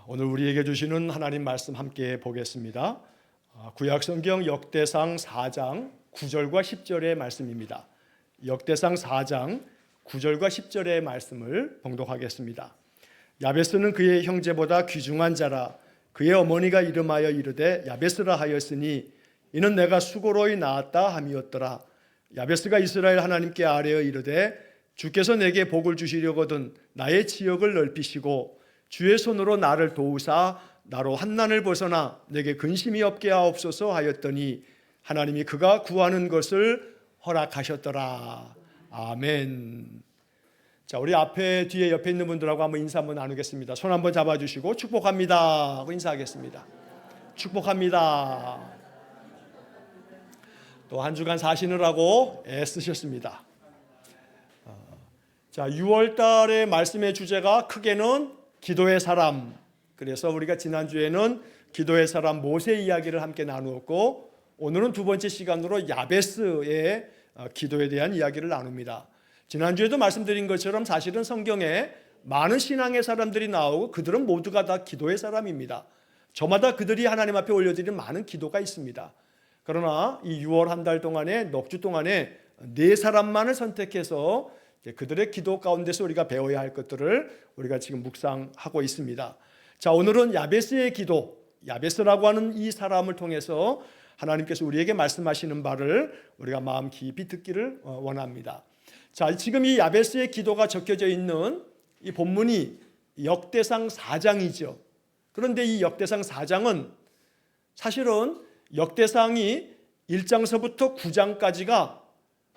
오늘 우리에게 주시는 하나님 말씀 함께 보겠습니다. 구약성경 역대상 4장 9절과 10절의 말씀입니다. 역대상 4장 9절과 10절의 말씀을 봉독하겠습니다. 야베스는 그의 형제보다 귀중한 자라. 그의 어머니가 이름하여 이르되 야베스라 하였으니 이는 내가 수고로이 낳았다 함이었더라. 야베스가 이스라엘 하나님께 아뢰어 이르되 주께서 내게 복을 주시려거든 나의 지역을 넓히시고 주의 손으로 나를 도우사 나로 환난을 벗어나 내게 근심이 없게 하옵소서 하였더니 하나님이 그가 구하는 것을 허락하셨더라. 아멘. 자, 우리 앞에 뒤에 옆에 있는 분들하고 한번 인사 한번 나누겠습니다. 손 한번 잡아주시고 축복합니다 하고 인사하겠습니다. 축복합니다. 또 한 주간 사시느라고 애쓰셨습니다. 자, 6월 달의 말씀의 주제가 크게는 기도의 사람. 그래서 우리가 지난주에는 기도의 사람 모세 이야기를 함께 나누었고 오늘은 두 번째 시간으로 야베스의 기도에 대한 이야기를 나눕니다. 지난주에도 말씀드린 것처럼 사실은 성경에 많은 신앙의 사람들이 나오고 그들은 모두가 다 기도의 사람입니다. 저마다 그들이 하나님 앞에 올려드리는 많은 기도가 있습니다. 그러나 이 6월 한 달 동안에 넉 주 동안에 네 사람만을 선택해서 그들의 기도 가운데서 우리가 배워야 할 것들을 우리가 지금 묵상하고 있습니다. 자, 오늘은 야베스의 기도, 야베스라고 하는 이 사람을 통해서 하나님께서 우리에게 말씀하시는 바를 우리가 마음 깊이 듣기를 원합니다. 자, 지금 이 야베스의 기도가 적혀져 있는 이 본문이 역대상 4장이죠. 그런데 이 역대상 4장은 사실은 역대상이 1장서부터 9장까지가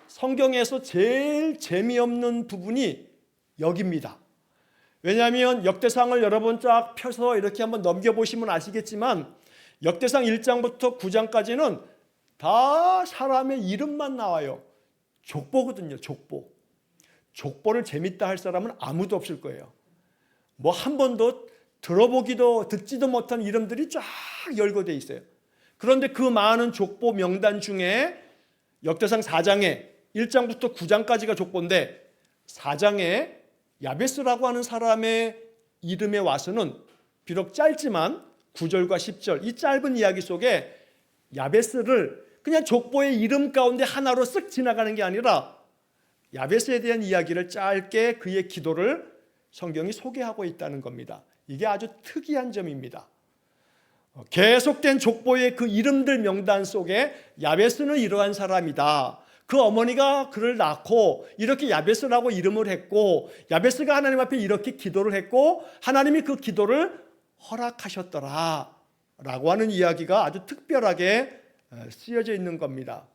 성경에서 제일 재미없는 부분이 여기입니다. 왜냐하면 역대상을 여러 번 쫙 펴서 이렇게 한번 넘겨보시면 아시겠지만 역대상 1장부터 9장까지는 다 사람의 이름만 나와요. 족보거든요. 족보. 족보를 재밌다 할 사람은 아무도 없을 거예요. 뭐 한 번도 들어보기도 듣지도 못한 이름들이 쫙 열거되어 있어요. 그런데 그 많은 족보 명단 중에 역대상 4장에 1장부터 9장까지가 족보인데 4장에 야베스라고 하는 사람의 이름에 와서는 비록 짧지만 9절과 10절 이 짧은 이야기 속에 야베스를 그냥 족보의 이름 가운데 하나로 쓱 지나가는 게 아니라 야베스에 대한 이야기를 짧게 그의 기도를 성경이 소개하고 있다는 겁니다. 이게 아주 특이한 점입니다. 계속된 족보의 그 이름들 명단 속에 야베스는 이러한 사람이다. 그 어머니가 그를 낳고 이렇게 야베스라고 이름을 했고 야베스가 하나님 앞에 이렇게 기도를 했고 하나님이 그 기도를 허락하셨더라 라고 하는 이야기가 아주 특별하게 쓰여져 있는 겁니다.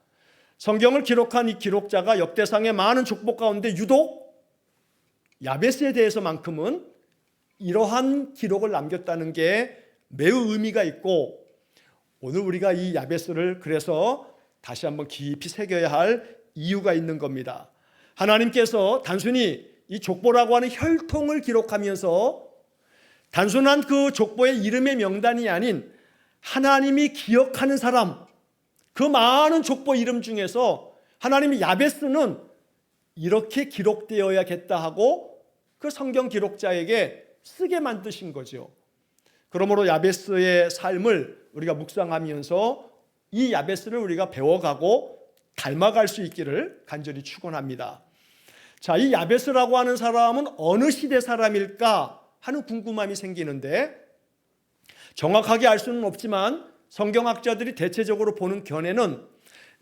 성경을 기록한 이 기록자가 역대상의 많은 족보 가운데 유독 야베스에 대해서만큼은 이러한 기록을 남겼다는 게 매우 의미가 있고 오늘 우리가 이 야베스를 그래서 다시 한번 깊이 새겨야 할 이유가 있는 겁니다. 하나님께서 단순히 이 족보라고 하는 혈통을 기록하면서 단순한 그 족보의 이름의 명단이 아닌 하나님이 기억하는 사람 그 많은 족보 이름 중에서 하나님이 야베스는 이렇게 기록되어야겠다 하고 그 성경 기록자에게 쓰게 만드신 거죠. 그러므로 야베스의 삶을 우리가 묵상하면서 이 야베스를 우리가 배워가고 닮아갈 수 있기를 간절히 축원합니다. 자, 이 야베스라고 하는 사람은 어느 시대 사람일까 하는 궁금함이 생기는데 정확하게 알 수는 없지만 성경학자들이 대체적으로 보는 견해는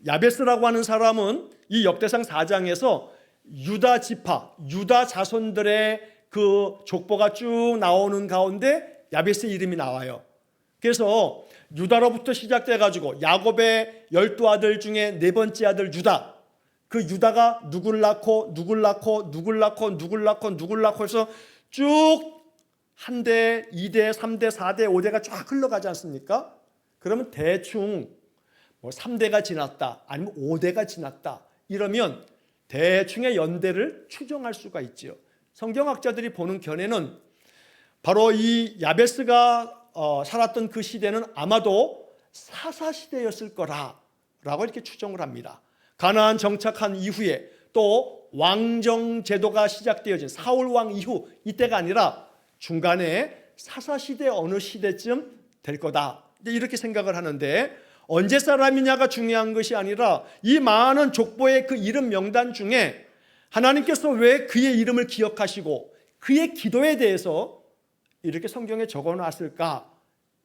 야베스라고 하는 사람은 이 역대상 4장에서 유다 지파, 유다 자손들의 그 족보가 쭉 나오는 가운데 야베스의 이름이 나와요. 그래서 유다로부터 시작돼 가지고 야곱의 12아들 중에 네 번째 아들 유다, 그 유다가 누굴 낳고 누굴 낳고 누굴 낳고 누굴 낳고 누굴 낳고 해서 쭉 한 대, 2대, 3대, 4대, 5대가 쫙 흘러가지 않습니까? 그러면 대충 뭐 3대가 지났다 아니면 5대가 지났다 이러면 대충의 연대를 추정할 수가 있죠. 성경학자들이 보는 견해는 바로 이 야베스가 살았던 그 시대는 아마도 사사시대였을 거라고 이렇게 추정을 합니다. 가나안 정착한 이후에 또 왕정 제도가 시작되어진 사울 왕 이후 이때가 아니라 중간에 사사시대 어느 시대쯤 될 거다. 이렇게 생각을 하는데 언제 사람이냐가 중요한 것이 아니라 이 많은 족보의 그 이름 명단 중에 하나님께서 왜 그의 이름을 기억하시고 그의 기도에 대해서 이렇게 성경에 적어놨을까?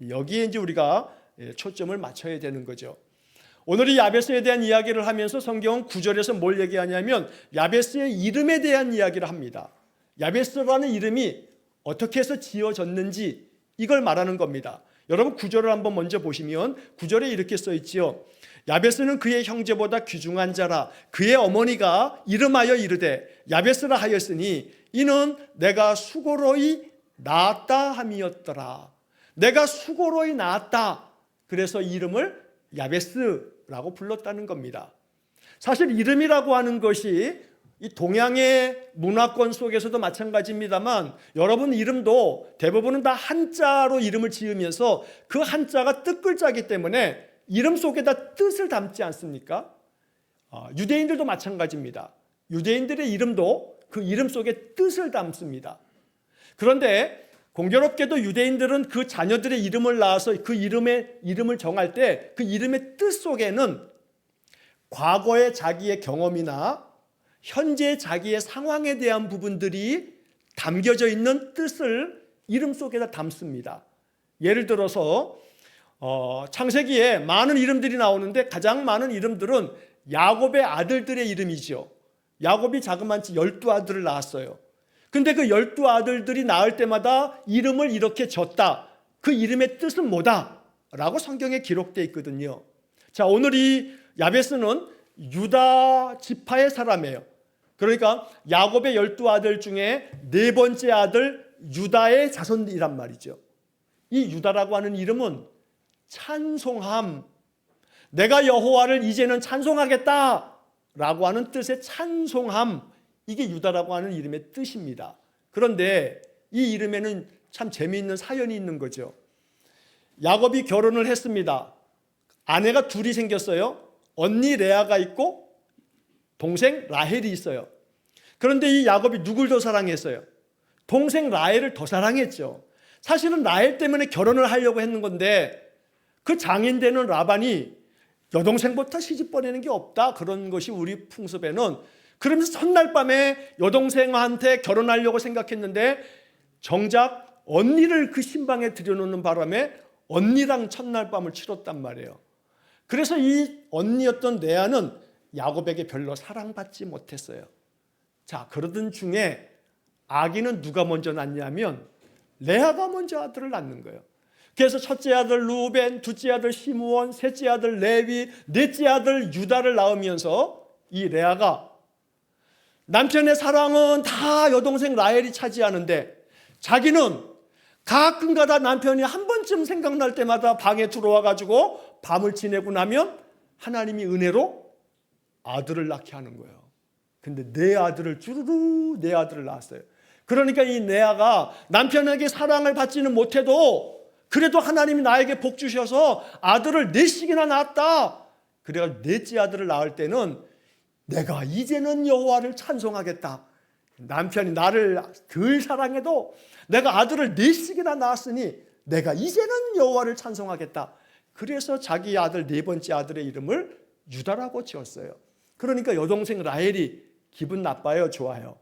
여기에 이제 우리가 초점을 맞춰야 되는 거죠. 오늘 이 야베스에 대한 이야기를 하면서 성경은 9절에서 뭘 얘기하냐면 야베스의 이름에 대한 이야기를 합니다. 야베스라는 이름이 어떻게 해서 지어졌는지 이걸 말하는 겁니다. 여러분 9절을 한번 먼저 보시면 9절에 이렇게 써 있지요. 야베스는 그의 형제보다 귀중한 자라. 그의 어머니가 이름하여 이르되 야베스라 하였으니 이는 내가 수고로이 낳았다 함이었더라. 내가 수고로이 낳았다. 그래서 이름을 야베스라고 불렀다는 겁니다. 사실 이름이라고 하는 것이 이 동양의 문화권 속에서도 마찬가지입니다만 여러분 이름도 대부분은 다 한자로 이름을 지으면서 그 한자가 뜻글자이기 때문에 이름 속에다 뜻을 담지 않습니까? 유대인들도 마찬가지입니다. 유대인들의 이름도 그 이름 속에 뜻을 담습니다. 그런데 공교롭게도 유대인들은 그 자녀들의 이름을 낳아서 그 이름을 정할 때 그 이름의 뜻 속에는 과거의 자기의 경험이나 현재 자기의 상황에 대한 부분들이 담겨져 있는 뜻을 이름 속에다 담습니다. 예를 들어서 창세기에 많은 이름들이 나오는데 가장 많은 이름들은 야곱의 아들들의 이름이죠. 야곱이 자그마치 12아들을 낳았어요. 근데 그 12아들들이 낳을 때마다 이름을 이렇게 졌다. 그 이름의 뜻은 뭐다? 라고 성경에 기록되어 있거든요. 자, 오늘 이 야베스는 유다 지파의 사람이에요. 그러니까 야곱의 12아들 중에 네 번째 아들 유다의 자손이란 말이죠. 이 유다라고 하는 이름은 찬송함, 내가 여호와를 이제는 찬송하겠다 라고 하는 뜻의 찬송함, 이게 유다라고 하는 이름의 뜻입니다. 그런데 이 이름에는 참 재미있는 사연이 있는 거죠. 야곱이 결혼을 했습니다. 아내가 둘이 생겼어요. 언니 레아가 있고 동생 라헬이 있어요. 그런데 이 야곱이 누굴 더 사랑했어요? 동생 라헬을 더 사랑했죠. 사실은 라헬 때문에 결혼을 하려고 했는 건데 그 장인 되는 라반이 여동생부터 시집 보내는 게 없다, 그런 것이 우리 풍습에는. 그러면서 첫날 밤에 여동생한테 결혼하려고 생각했는데 정작 언니를 그 신방에 들여놓는 바람에 언니랑 첫날 밤을 치렀단 말이에요. 그래서 이 언니였던 레아는 야곱에게 별로 사랑받지 못했어요. 자, 그러던 중에 아기는 누가 먼저 낳냐면 레아가 먼저 아들을 낳는 거예요. 그래서 첫째 아들 루벤, 둘째 아들 시므온, 셋째 아들 레위, 넷째 아들 유다를 낳으면서 이 레아가 남편의 사랑은 다 여동생 라헬이 차지하는데 자기는 가끔가다 남편이 한 번쯤 생각날 때마다 방에 들어와 가지고 밤을 지내고 나면 하나님이 은혜로 아들을 낳게 하는 거예요. 근데 네 아들을 주르르 네 아들을 낳았어요. 그러니까 이 레아가 남편에게 사랑을 받지는 못해도 그래도 하나님이 나에게 복 주셔서 아들을 넷씩이나 낳았다. 그래가지고 넷째 아들을 낳을 때는 내가 이제는 여호와를 찬송하겠다. 남편이 나를 덜 사랑해도 내가 아들을 넷씩이나 낳았으니 내가 이제는 여호와를 찬송하겠다. 그래서 자기 아들 네 번째 아들의 이름을 유다라고 지었어요. 그러니까 여동생 라헬이 기분 나빠요, 좋아요?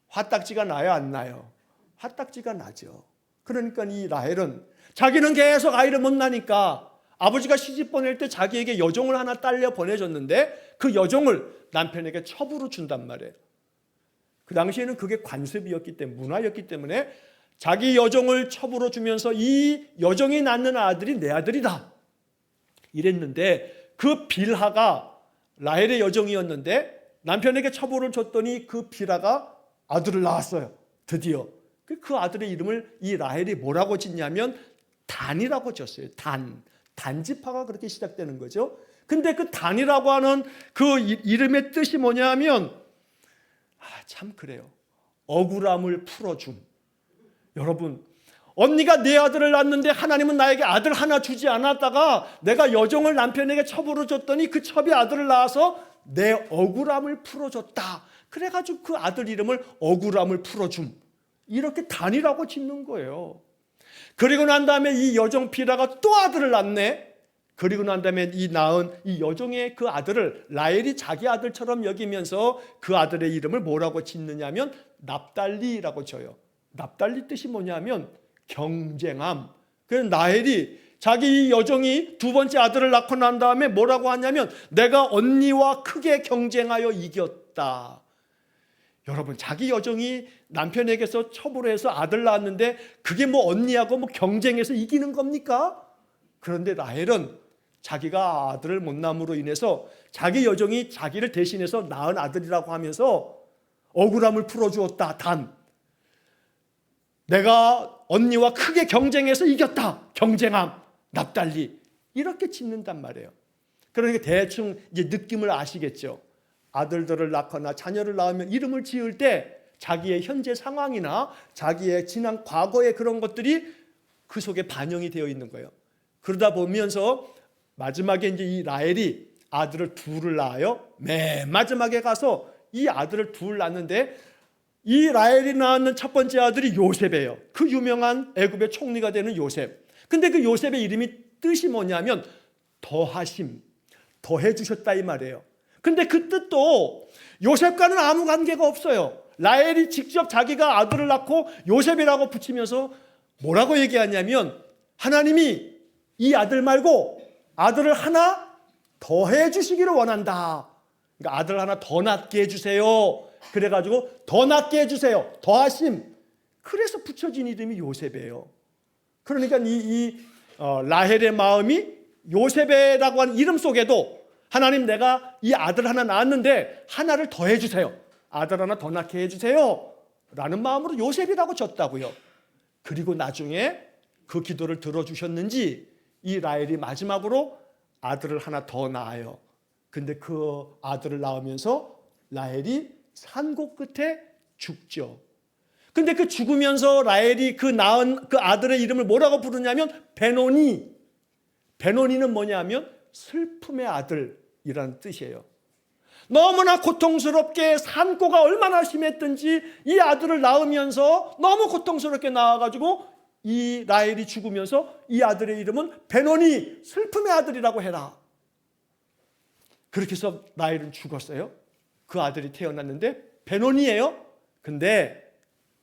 화딱지가 나요, 안 나요? 화딱지가 나죠. 그러니까 이 라헬은 자기는 계속 아이를 못 낳으니까 아버지가 시집 보낼 때 자기에게 여종을 하나 딸려 보내줬는데 그 여종을 남편에게 첩으로 준단 말이에요. 그 당시에는 그게 관습이었기 때문에, 문화였기 때문에 자기 여종을 첩으로 주면서 이 여종이 낳는 아들이 내 아들이다 이랬는데 그 빌하가 라헬의 여종이었는데 남편에게 첩으로 줬더니 그 빌하가 아들을 낳았어요. 드디어. 그 아들의 이름을 이 라헬이 뭐라고 짓냐면 단이라고 지었어요. 단지파가 그렇게 시작되는 거죠. 근데 그 단이라고 하는 그 이름의 뜻이 뭐냐면 참 그래요. 억울함을 풀어줌. 여러분, 언니가 내 아들을 낳았는데 하나님은 나에게 아들 하나 주지 않았다가 내가 여종을 남편에게 첩으로 줬더니 그 첩이 아들을 낳아서 내 억울함을 풀어줬다. 그래가지고 그 아들 이름을 억울함을 풀어줌. 이렇게 단이라고 짓는 거예요. 그리고 난 다음에 이 여종 비라가 또 아들을 낳네. 그리고 난 다음에 이 낳은 이 여종의 그 아들을 라헬이 자기 아들처럼 여기면서 그 아들의 이름을 뭐라고 짓느냐면 납달리라고 줘요. 납달리 뜻이 뭐냐면 경쟁함. 그래서 라헬이 자기 이 여종이 두 번째 아들을 낳고 난 다음에 뭐라고 하냐면 내가 언니와 크게 경쟁하여 이겼다. 여러분, 자기 여종이 남편에게서 처벌해서 아들 낳았는데 그게 뭐 언니하고 뭐 경쟁해서 이기는 겁니까? 그런데 라헬은 자기가 아들을 못 낳음으로 인해서 자기 여종이 자기를 대신해서 낳은 아들이라고 하면서 억울함을 풀어주었다. 단 내가 언니와 크게 경쟁해서 이겼다. 경쟁함, 납달리, 이렇게 짓는단 말이에요. 그러니까 대충 이제 느낌을 아시겠죠. 아들들을 낳거나 자녀를 낳으면 이름을 지을 때 자기의 현재 상황이나 자기의 지난 과거의 그런 것들이 그 속에 반영이 되어 있는 거예요. 그러다 보면서 마지막에 이제 이 라헬이 아들을 둘을 낳아요. 맨 마지막에 가서 이 아들을 둘 낳는데 이 라헬이 낳는 첫 번째 아들이 요셉이에요. 그 유명한 애굽의 총리가 되는 요셉. 근데 그 요셉의 이름이 뜻이 뭐냐면 더하심, 더해 주셨다 이 말이에요. 근데 그 뜻도 요셉과는 아무 관계가 없어요. 라헬이 직접 자기가 아들을 낳고 요셉이라고 붙이면서 뭐라고 얘기하냐면 하나님이 이 아들 말고 아들을 하나 더해 주시기를 원한다. 그러니까 아들 하나 더 낳게 해주세요. 그래가지고 더 낳게 해주세요. 더하심. 그래서 붙여진 이름이 요셉이에요. 그러니까 라헬의 마음이 요셉이라고 하는 이름 속에도 하나님, 내가 이 아들 하나 낳았는데 하나를 더 해주세요. 아들 하나 더 낳게 해주세요. 라는 마음으로 요셉이라고 졌다고요. 그리고 나중에 그 기도를 들어주셨는지 이 라헬이 마지막으로 아들을 하나 더 낳아요. 근데 그 아들을 낳으면서 라헬이 산고 끝에 죽죠. 근데 그 죽으면서 라헬이 그 낳은 그 아들의 이름을 뭐라고 부르냐면 베노니. 베노니는 뭐냐면 슬픔의 아들이라는 뜻이에요. 너무나 고통스럽게 산고가 얼마나 심했든지 이 아들을 낳으면서 너무 고통스럽게 낳아가지고 이 라헬이 죽으면서 이 아들의 이름은 베노니, 슬픔의 아들이라고 해라. 그렇게 해서 라헬은 죽었어요. 그 아들이 태어났는데 베노니예요. 근데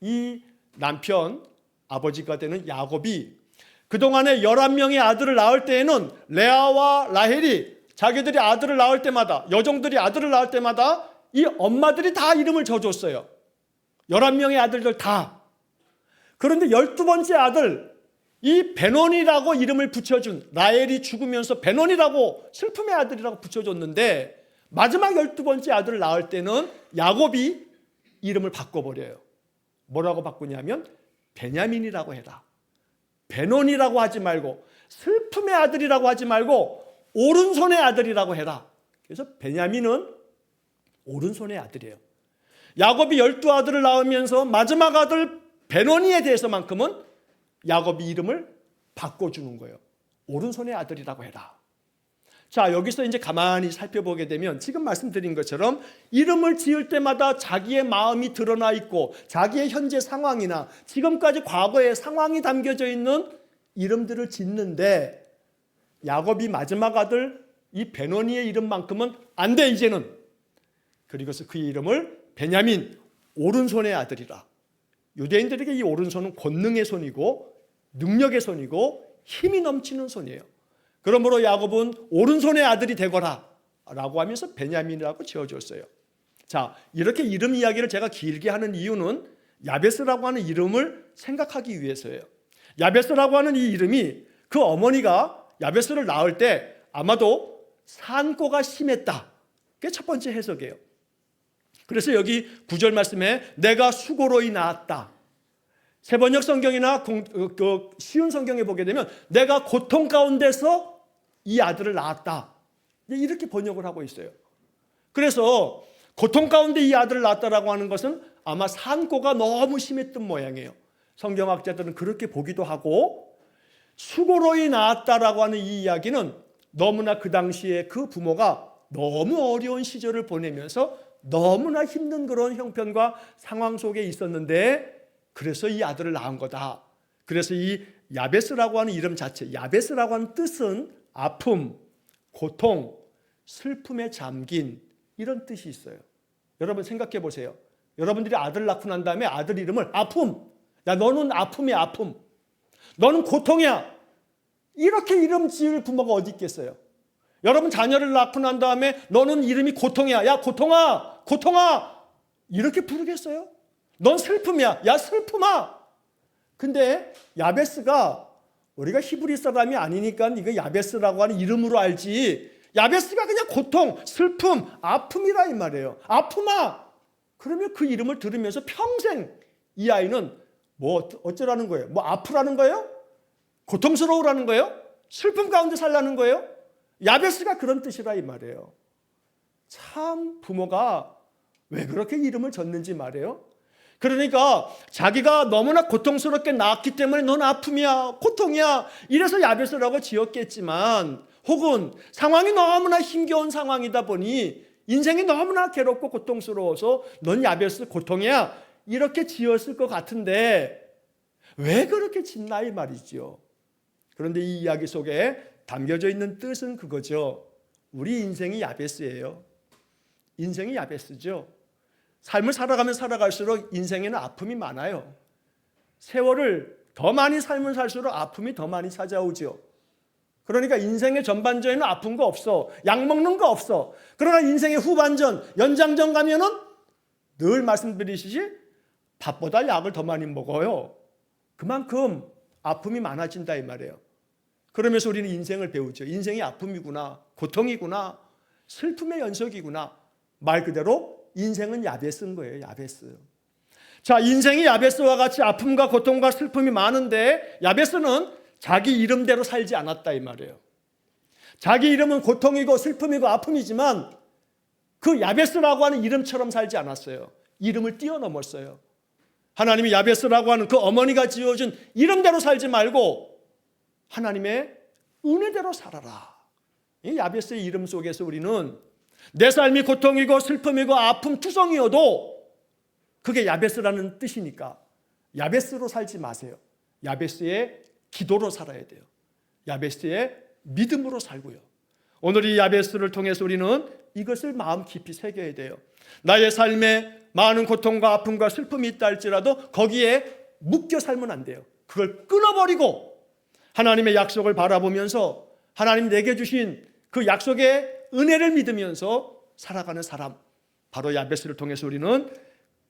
이 남편, 아버지가 되는 야곱이 그동안에 11명의 아들을 낳을 때에는 레아와 라헬이 자기들이 아들을 낳을 때마다, 여종들이 아들을 낳을 때마다 이 엄마들이 다 이름을 져줬어요. 11명의 아들들 다. 그런데 12번째 아들, 이 베논이라고 이름을 붙여준, 라헬이 죽으면서 베논이라고 슬픔의 아들이라고 붙여줬는데 마지막 12번째 아들을 낳을 때는 야곱이 이름을 바꿔버려요. 뭐라고 바꾸냐면 베냐민이라고 해라. 베논이라고 하지 말고 슬픔의 아들이라고 하지 말고 오른손의 아들이라고 해라. 그래서 베냐민은 오른손의 아들이에요. 야곱이 12아들을 낳으면서 마지막 아들 베노니에 대해서만큼은 야곱이 이름을 바꿔주는 거예요. 오른손의 아들이라고 해라. 자, 여기서 이제 가만히 살펴보게 되면 지금 말씀드린 것처럼 이름을 지을 때마다 자기의 마음이 드러나 있고 자기의 현재 상황이나 지금까지 과거의 상황이 담겨져 있는 이름들을 짓는데 야곱이 마지막 아들 이 베노니의 이름만큼은 안 돼, 이제는. 그리고서 그 이름을 베냐민, 오른손의 아들이라. 유대인들에게 이 오른손은 권능의 손이고 능력의 손이고 힘이 넘치는 손이에요. 그러므로 야곱은 오른손의 아들이 되거라 라고 하면서 베냐민이라고 지어줬어요. 자, 이렇게 이름 이야기를 제가 길게 하는 이유는 야베스라고 하는 이름을 생각하기 위해서예요. 야베스라고 하는 이 이름이 그 어머니가 야베스를 낳을 때 아마도 산고가 심했다. 그게 첫 번째 해석이에요. 그래서 여기 9절 말씀에 내가 수고로이 낳았다. 세번역 성경이나 쉬운 성경에 보게 되면 내가 고통 가운데서 이 아들을 낳았다. 이렇게 번역을 하고 있어요. 그래서 고통 가운데 이 아들을 낳았다라고 하는 것은 아마 산고가 너무 심했던 모양이에요. 성경학자들은 그렇게 보기도 하고, 수고로이 낳았다라고 하는 이 이야기는 너무나 그 당시에 그 부모가 너무 어려운 시절을 보내면서 너무나 힘든 그런 형편과 상황 속에 있었는데 그래서 이 아들을 낳은 거다. 그래서 이 야베스라고 하는 이름 자체, 야베스라고 하는 뜻은 아픔, 고통, 슬픔에 잠긴 이런 뜻이 있어요. 여러분 생각해 보세요. 여러분들이 아들 낳고 난 다음에 아들 이름을 아픔, 야 너는 아픔이야 아픔, 너는 고통이야, 이렇게 이름 지을 부모가 어디 있겠어요? 여러분 자녀를 낳고 난 다음에 너는 이름이 고통이야, 야 고통아 고통아, 이렇게 부르겠어요? 넌 슬픔이야, 야 슬픔아. 근데 야베스가 우리가 히브리 사람이 아니니까 이거 야베스라고 하는 이름으로 알지, 야베스가 그냥 고통, 슬픔, 아픔이라 이 말이에요. 아픔아. 그러면 그 이름을 들으면서 평생 이 아이는 뭐 어쩌라는 거예요? 뭐 아프라는 거예요? 고통스러우라는 거예요? 슬픔 가운데 살라는 거예요? 야베스가 그런 뜻이라 이 말이에요. 참 부모가 왜 그렇게 이름을 졌는지 말이에요. 그러니까 자기가 너무나 고통스럽게 낳았기 때문에 넌 아픔이야, 고통이야, 이래서 야베스라고 지었겠지만, 혹은 상황이 너무나 힘겨운 상황이다 보니 인생이 너무나 괴롭고 고통스러워서 넌 야베스 고통이야 이렇게 지었을 것 같은데 왜 그렇게 짓나 이 말이죠. 그런데 이 이야기 속에 담겨져 있는 뜻은 그거죠. 우리 인생이 야베스예요. 인생이 야베스죠. 삶을 살아가면 살아갈수록 인생에는 아픔이 많아요. 세월을 더 많이 삶을 살수록 아픔이 더 많이 찾아오죠. 그러니까 인생의 전반전에는 아픈 거 없어, 약 먹는 거 없어. 그러나 인생의 후반전, 연장전 가면은 늘 말씀드리듯이 밥보다 약을 더 많이 먹어요. 그만큼 아픔이 많아진다 이 말이에요. 그러면서 우리는 인생을 배우죠. 인생이 아픔이구나, 고통이구나, 슬픔의 연속이구나. 말 그대로 인생은 야베스인 거예요. 야베스. 자, 인생이 야베스와 같이 아픔과 고통과 슬픔이 많은데 야베스는 자기 이름대로 살지 않았다 이 말이에요. 자기 이름은 고통이고 슬픔이고 아픔이지만 그 야베스라고 하는 이름처럼 살지 않았어요. 이름을 뛰어넘었어요. 하나님이 야베스라고 하는 그 어머니가 지어준 이름대로 살지 말고 하나님의 은혜대로 살아라. 이 야베스의 이름 속에서 우리는 내 삶이 고통이고 슬픔이고 아픔 투성이어도 그게 야베스라는 뜻이니까 야베스로 살지 마세요. 야베스의 기도로 살아야 돼요. 야베스의 믿음으로 살고요. 오늘 이 야베스를 통해서 우리는 이것을 마음 깊이 새겨야 돼요. 나의 삶에 많은 고통과 아픔과 슬픔이 있다 할지라도 거기에 묶여 살면 안 돼요. 그걸 끊어버리고 하나님의 약속을 바라보면서 하나님 내게 주신 그 약속의 은혜를 믿으면서 살아가는 사람, 바로 야베스를 통해서 우리는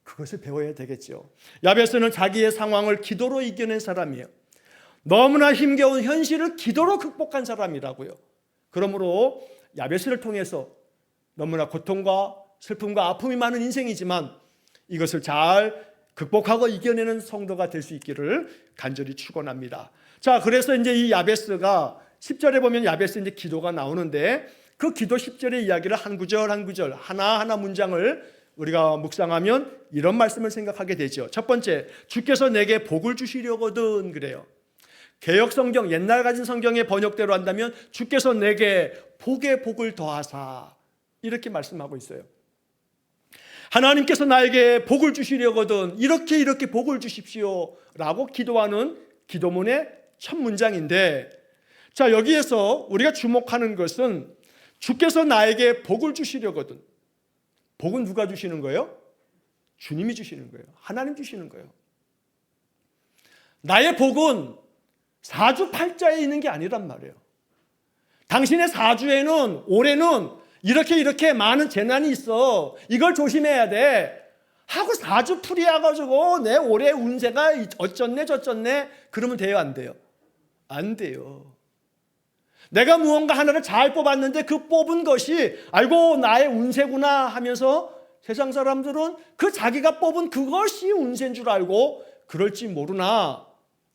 그것을 배워야 되겠죠. 야베스는 자기의 상황을 기도로 이겨낸 사람이에요. 너무나 힘겨운 현실을 기도로 극복한 사람이라고요. 그러므로 야베스를 통해서 너무나 고통과 슬픔과 아픔이 많은 인생이지만 이것을 잘 극복하고 이겨내는 성도가 될 수 있기를 간절히 축원합니다. 자, 그래서 이제 이 야베스가 10절에 보면 야베스 이제 기도가 나오는데 그 기도 10절의 이야기를 한 구절 한 구절 하나하나 문장을 우리가 묵상하면 이런 말씀을 생각하게 되죠. 첫 번째, 주께서 내게 복을 주시려거든 그래요. 개역 성경, 옛날 가진 성경의 번역대로 한다면 주께서 내게 복에 복을 더하사 이렇게 말씀하고 있어요. 하나님께서 나에게 복을 주시려거든 이렇게 복을 주십시오 라고 기도하는 기도문의 첫 문장인데, 자, 여기에서 우리가 주목하는 것은 주께서 나에게 복을 주시려거든. 복은 누가 주시는 거예요? 주님이 주시는 거예요. 하나님 주시는 거예요. 나의 복은 사주팔자에 있는 게 아니란 말이에요. 당신의 사주에는 올해는 이렇게 많은 재난이 있어, 이걸 조심해야 돼 하고 사주풀이 해가지고 내 올해 운세가 어쩌네 저쩌네 그러면 돼요 안 돼요? 안 돼요. 내가 무언가 하나를 잘 뽑았는데 그 뽑은 것이 알고 나의 운세구나 하면서 세상 사람들은 그 자기가 뽑은 그것이 운세인 줄 알고 그럴지 모르나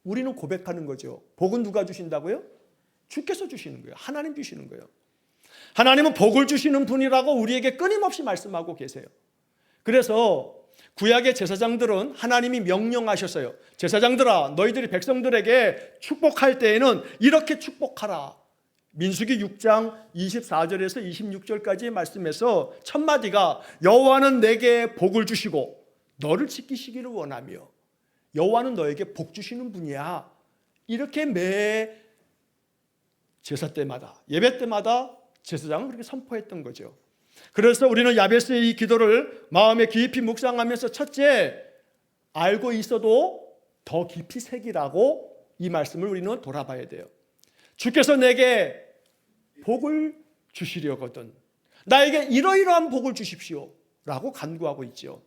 우리는 고백하는 거죠. 복은 누가 주신다고요? 주께서 주시는 거예요. 하나님 주시는 거예요. 하나님은 복을 주시는 분이라고 우리에게 끊임없이 말씀하고 계세요. 그래서 구약의 제사장들은 하나님이 명령하셨어요. 제사장들아, 너희들이 백성들에게 축복할 때에는 이렇게 축복하라. 민수기 6장 24절에서 26절까지의 말씀에서 첫 마디가 여호와는 내게 복을 주시고 너를 지키시기를 원하며 여호와는 너에게 복 주시는 분이야. 이렇게 매 제사 때마다, 예배 때마다 제사장은 그렇게 선포했던 거죠. 그래서 우리는 야베스의 이 기도를 마음에 깊이 묵상하면서 첫째, 알고 있어도 더 깊이 새기라고 이 말씀을 우리는 돌아봐야 돼요. 주께서 내게 복을 주시려거든 나에게 이러이러한 복을 주십시오 라고 간구하고 있죠.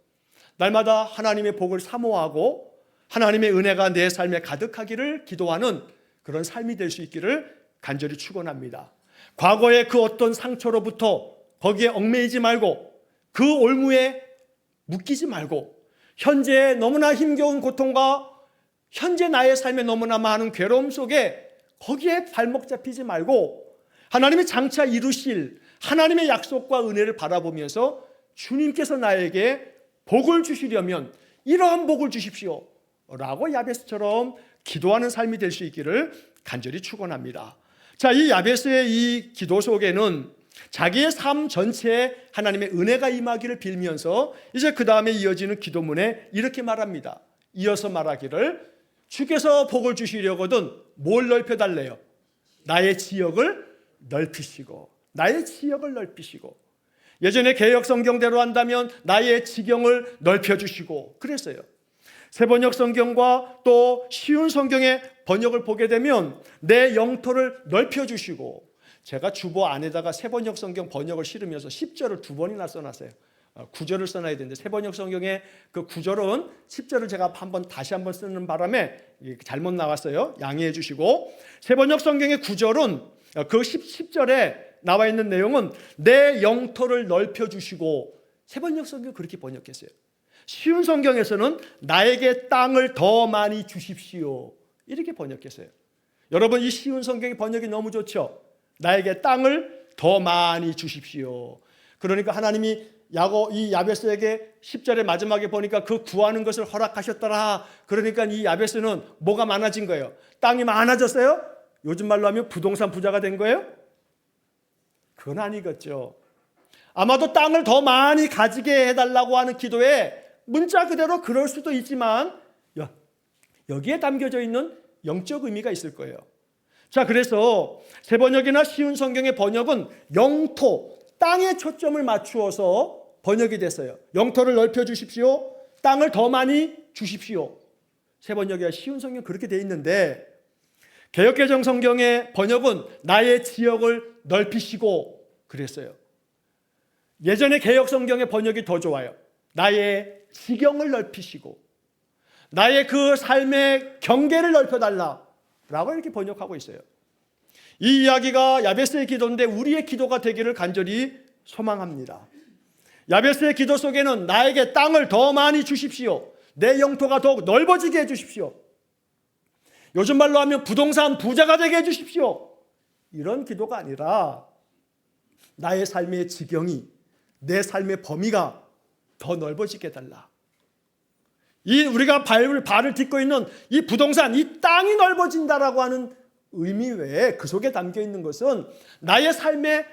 날마다 하나님의 복을 사모하고 하나님의 은혜가 내 삶에 가득하기를 기도하는 그런 삶이 될 수 있기를 간절히 축원합니다. 과거의 그 어떤 상처로부터 거기에 얽매이지 말고 그 올무에 묶이지 말고 현재의 너무나 힘겨운 고통과 현재 나의 삶에 너무나 많은 괴로움 속에 거기에 발목 잡히지 말고 하나님이 장차 이루실 하나님의 약속과 은혜를 바라보면서 주님께서 나에게 복을 주시려면 이러한 복을 주십시오 라고 야베스처럼 기도하는 삶이 될 수 있기를 간절히 축원합니다. 자, 이 야베스의 이 기도 속에는 자기의 삶 전체에 하나님의 은혜가 임하기를 빌면서 이제 그 다음에 이어지는 기도문에 이렇게 말합니다. 이어서 말하기를 주께서 복을 주시려거든 뭘 넓혀달래요? 나의 지역을 넓히시고 나의 지역을 넓히시고 예전에 개역 성경대로 한다면 나의 지경을 넓혀주시고 그랬어요. 세번역 성경과 또 쉬운 성경의 번역을 보게 되면 내 영토를 넓혀주시고 제가 주보 안에다가 세번역 성경 번역을 실으면서 10절을 2번이나 써놨어요. 9절을 써놔야 되는데 세번역 성경의 그 9절은 10절을 제가 다시 한번 쓰는 바람에 잘못 나왔어요. 양해해 주시고 세번역 성경의 9절은 그 10절에 나와 있는 내용은 내 영토를 넓혀주시고 세번역 성경 그렇게 번역했어요. 쉬운 성경에서는 나에게 땅을 더 많이 주십시오 이렇게 번역했어요. 여러분 이 쉬운 성경의 번역이 너무 좋죠. 나에게 땅을 더 많이 주십시오. 그러니까 하나님이 이 야베스에게 10절의 마지막에 보니까 그 구하는 것을 허락하셨더라. 그러니까 이 야베스는 뭐가 많아진 거예요? 땅이 많아졌어요? 요즘 말로 하면 부동산 부자가 된 거예요? 그건 아니겠죠. 아마도 땅을 더 많이 가지게 해달라고 하는 기도에 문자 그대로 그럴 수도 있지만 여기에 담겨져 있는 영적 의미가 있을 거예요. 자, 그래서 세번역이나 쉬운 성경의 번역은 영토, 땅에 초점을 맞추어서 번역이 됐어요. 영토를 넓혀주십시오. 땅을 더 많이 주십시오. 세번역이나 쉬운 성경 그렇게 돼 있는데 개역개정 성경의 번역은 나의 지역을 넓히시고 그랬어요. 예전에 개역 성경의 번역이 더 좋아요. 나의 지경을 넓히시고 나의 그 삶의 경계를 넓혀달라 라고 이렇게 번역하고 있어요. 이 이야기가 야베스의 기도인데 우리의 기도가 되기를 간절히 소망합니다. 야베스의 기도 속에는 나에게 땅을 더 많이 주십시오. 내 영토가 더욱 넓어지게 해주십시오. 요즘 말로 하면 부동산 부자가 되게 해주십시오. 이런 기도가 아니라 나의 삶의 지경이 내 삶의 범위가 더 넓어지게 해달라. 우리가 발을 딛고 있는 이 부동산, 이 땅이 넓어진다라고 하는 의미 외에 그 속에 담겨 있는 것은 나의 삶의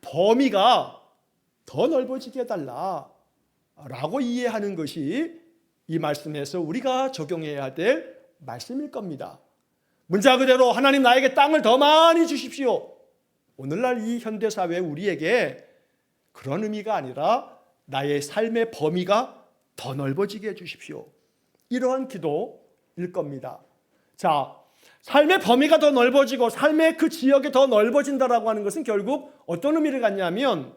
범위가 더 넓어지게 해달라라고 이해하는 것이 이 말씀에서 우리가 적용해야 될 말씀일 겁니다. 문자 그대로 하나님 나에게 땅을 더 많이 주십시오. 오늘날 이 현대사회 우리에게 그런 의미가 아니라 나의 삶의 범위가 더 넓어지게 해주십시오. 이러한 기도일 겁니다. 자, 삶의 범위가 더 넓어지고 삶의 그 지역이 더 넓어진다라고 하는 것은 결국 어떤 의미를 갖냐면